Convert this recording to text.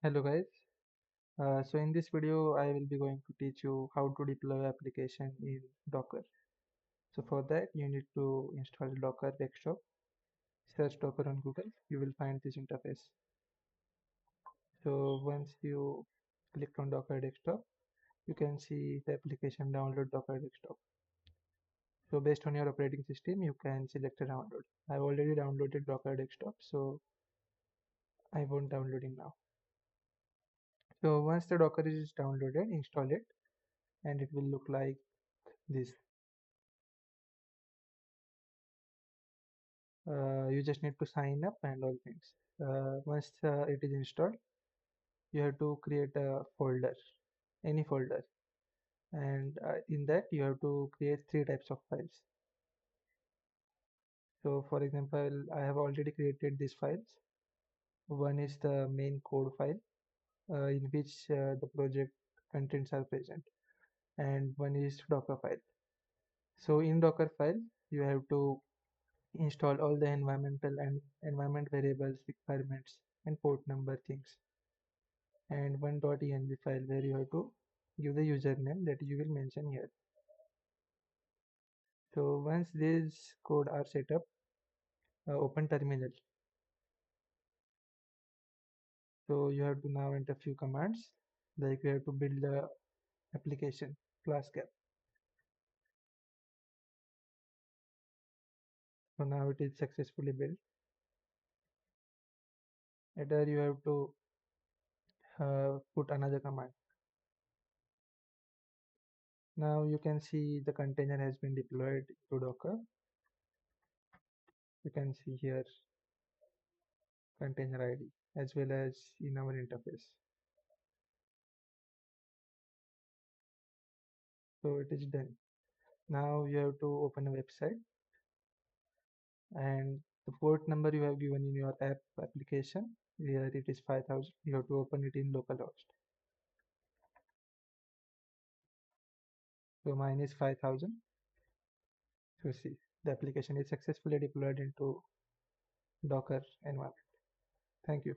Hello guys. So in this video, I will be going to teach you how to deploy application in Docker. So for that, you need to install Docker Desktop. Search Docker on Google. You will find this interface. So once you click on Docker Desktop, you can see the application download Docker Desktop. So based on your operating system, you can select a download. I've already downloaded Docker Desktop, so I won't download it now. So once the Docker is downloaded, install it, and it will look like this. You just need to sign up and all things. Once it is installed, you have to create a folder, any folder, and in that you have to create three types of files. So for example, I have already created these files. One is the main code file, in which the project contents are present, and one is Dockerfile. So in Dockerfile, you have to install all the environmental and environment variables, requirements, and port number things, and one .env file where you have to give the username that you will mention here. So once these code are set up, open terminal. So you have to now enter few commands, like you have to build the application Flask app. So now it is successfully built. Later you have to put another command. Now you can see the container has been deployed to Docker. You can see here container ID as well as in our interface. So it is done. Now you have to open a website, and the port number you have given in your app application, here it is 5000. You have to open it in localhost. So mine is 5000. So see, the application is successfully deployed into Docker environment. Thank you.